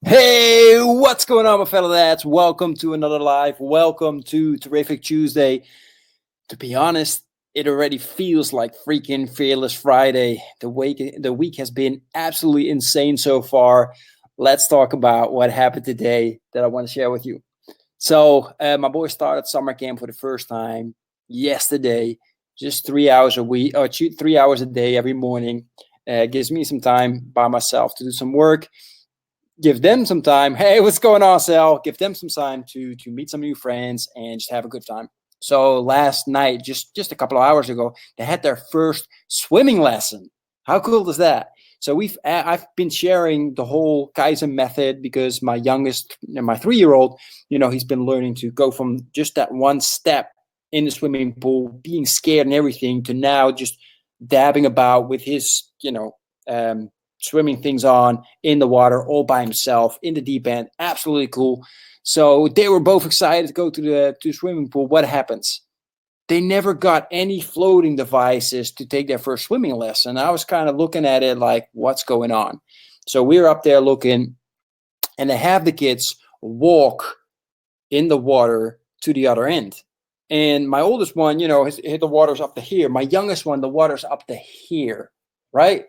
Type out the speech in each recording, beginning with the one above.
Hey, what's going on, my fellow lads? Welcome to another live. Welcome to Terrific Tuesday. To be honest, it already feels like freaking Fearless Friday. The week has been absolutely insane so far. Let's talk about what happened today that I want to share with you. So, my boy started summer camp for the first time yesterday. Just 3 hours a week, or 3 hours a day every morning. Gives me some time by myself to do some work, give them some time. Hey, what's going on, Sal? Give them some time to meet some new friends and just have a good time. So last night, just a couple of hours ago, they had their first swimming lesson. How cool is that? So I've been sharing the whole Kaizen method because my youngest, my 3-year-old, he's been learning to go from just that one step in the swimming pool, being scared and everything, to now just dabbing about with his, swimming things on in the water all by himself in the deep end. Absolutely cool. So they were both excited to go to the swimming pool. What happens? They never got any floating devices to take their first swimming lesson. I was kind of looking at it like, what's going on? So we're up there looking, and they have the kids walk in the water to the other end. And my oldest one, the water's up to here. My youngest one, the water's up to here, right?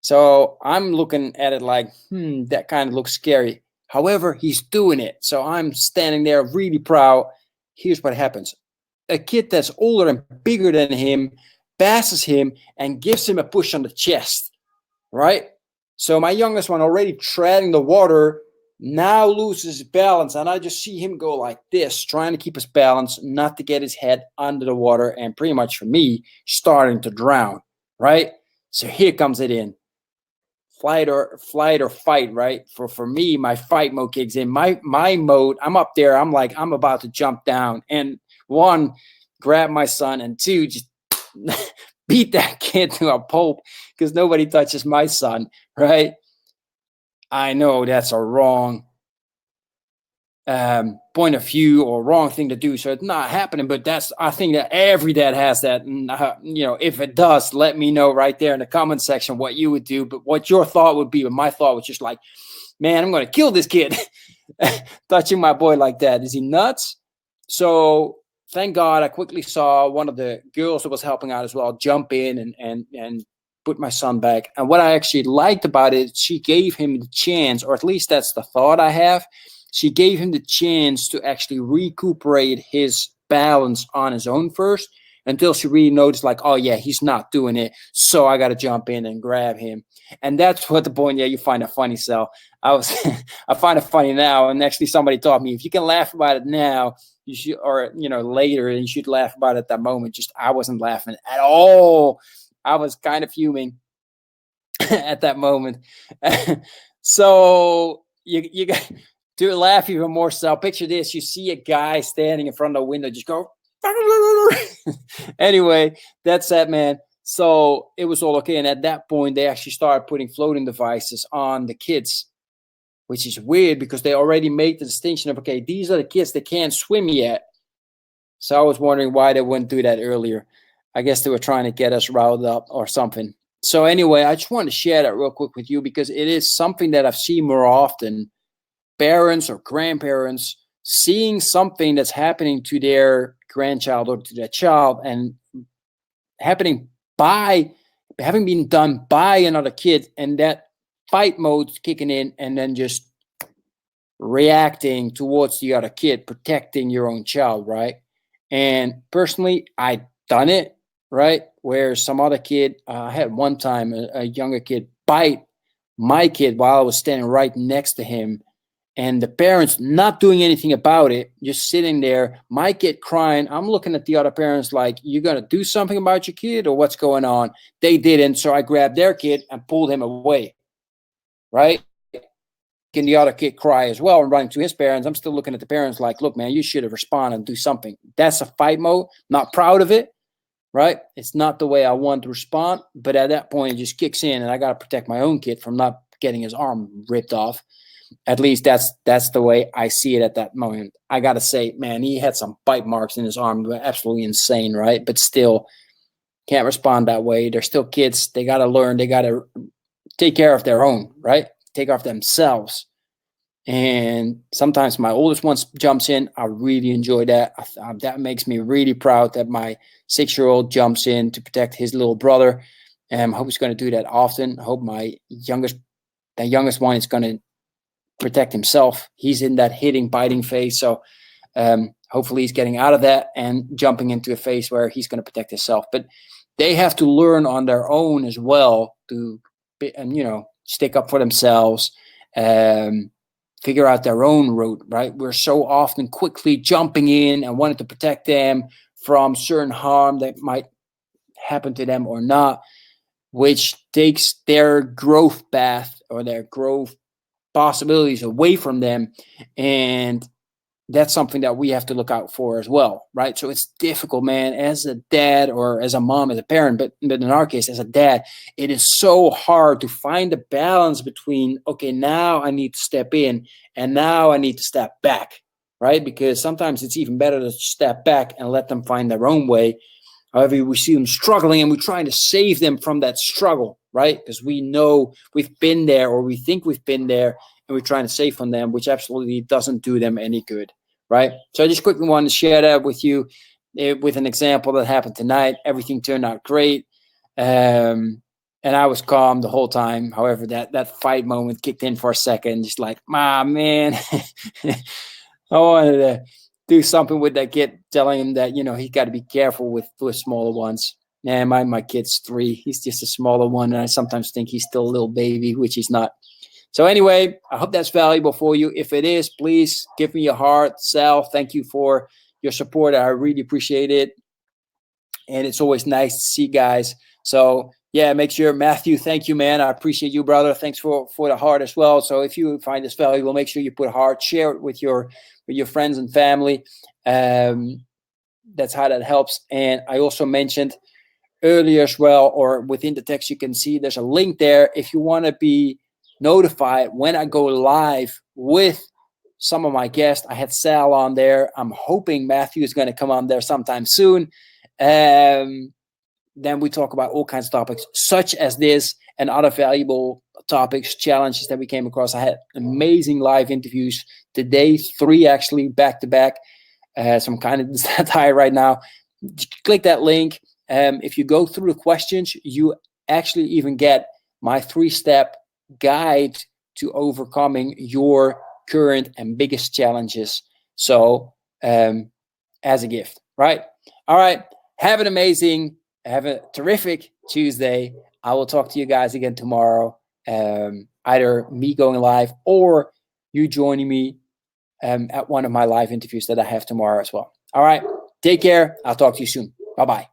So I'm looking at it like, that kind of looks scary. However, he's doing it. So I'm standing there really proud. Here's what happens. A kid that's older and bigger than him passes him and gives him a push on the chest, right? So my youngest one, already treading the water, now loses his balance. And I just see him go like this, trying to keep his balance, not to get his head under the water. And pretty much for me, starting to drown, right? So here comes it in. Flight or fight, right? For me, my fight mode kicks in. My mode, I'm up there, I'm like, I'm about to jump down. And one, grab my son, and two, just beat that kid to a pulp because nobody touches my son, right? I know that's a wrong point of view or wrong thing to do. So it's not happening, but I think that every dad has that. And, if it does, let me know right there in the comment section what you would do, but what your thought would be. But my thought was just like, man, I'm going to kill this kid. Touching my boy like that. Is he nuts? So thank God I quickly saw one of the girls that was helping out as well jump in and put my son back. And what I actually liked about it, she gave him the chance, or at least that's the thought I have. She gave him the chance to actually recuperate his balance on his own first until she really noticed, like, oh yeah, he's not doing it. So I got to jump in and grab him. And that's what the point. Yeah, you find it funny, Sal. I find it funny now. And actually, somebody taught me if you can laugh about it now, you should, or later, you should laugh about it at that moment. Just I wasn't laughing at all. I was kind of fuming at that moment. So you got to laugh even more. So picture this: you see a guy standing in front of the window, just go. Anyway, that's that, man. So it was all okay. And at that point, they actually started putting floating devices on the kids, which is weird because they already made the distinction of, okay, these are the kids that can't swim yet. So I was wondering why they wouldn't do that earlier. I guess they were trying to get us riled up or something. So anyway, I just wanted to share that real quick with you because it is something that I've seen more often. Parents or grandparents seeing something that's happening to their grandchild or to their child and happening by having been done by another kid, and that fight mode kicking in, and then just reacting towards the other kid, protecting your own child, right? And personally, I done it, right? Where some other kid, I had one time a younger kid bite my kid while I was standing right next to him, and the parents not doing anything about it, just sitting there, my kid crying. I'm looking at the other parents like, you gonna do something about your kid or what's going on? They didn't, so I grabbed their kid and pulled him away, right? Can the other kid cry as well and running to his parents? I'm still looking at the parents like, look, man, you should have responded and do something. That's a fight mode. Not proud of it, right? It's not the way I want to respond, but at that point it just kicks in, and I got to protect my own kid from not getting his arm ripped off. At least that's the way I see it at that moment. I gotta say, man, he had some bite marks in his arm, absolutely insane, right? But still, can't respond that way. They're still kids. They gotta learn. They gotta take care of their own, right? Take care of themselves. And sometimes my oldest one jumps in. I really enjoy that. That makes me really proud that my 6-year-old jumps in to protect his little brother. And I hope he's going to do that often. I hope my youngest one is going to protect himself. He's in that hitting, biting phase. So hopefully he's getting out of that and jumping into a phase where he's going to protect himself. But they have to learn on their own as well to, stick up for themselves. Figure out their own route, right? We're so often quickly jumping in and wanting to protect them from certain harm that might happen to them or not, which takes their growth path or their growth possibilities away from them. And that's something that we have to look out for as well, right? So it's difficult, man, as a dad or as a mom, as a parent, but in our case, as a dad, it is so hard to find the balance between, okay, now I need to step in and now I need to step back, right? Because sometimes it's even better to step back and let them find their own way. However, we see them struggling and we're trying to save them from that struggle, right? Because we know we've been there or we think we've been there and we're trying to save from them, which absolutely doesn't do them any good, right? So I just quickly wanted to share that with you with an example that happened tonight. Everything turned out great. And I was calm the whole time. However, that fight moment kicked in for a second, just like, man, I wanted to do something with that kid, telling him that, he got to be careful with smaller ones. And my kid's 3. He's just a smaller one. And I sometimes think he's still a little baby, which he's not. So anyway, I hope that's valuable for you. If it is, please give me a heart. Sal, thank you for your support. I really appreciate it. And it's always nice to see guys. So yeah, make sure, Matthew, thank you, man. I appreciate you, brother. Thanks for the heart as well. So if you find this valuable, make sure you put heart, share it with your friends and family. That's how that helps. And I also mentioned earlier as well, or within the text, you can see there's a link there. If you want to be notified when I go live with some of my guests, I had Sal on there. I'm hoping Matthew is going to come on there sometime soon. Then we talk about all kinds of topics such as this and other valuable topics, challenges that we came across. I had amazing live interviews today, 3 actually back to back. So I'm kind of tired right now. Click that link. If you go through the questions, you actually even get my 3-step guide to overcoming your current and biggest challenges. So as a gift, right? All right. Have a terrific Tuesday. I will talk to you guys again tomorrow. Either me going live or you joining me at one of my live interviews that I have tomorrow as well. All right. Take care. I'll talk to you soon. Bye-bye.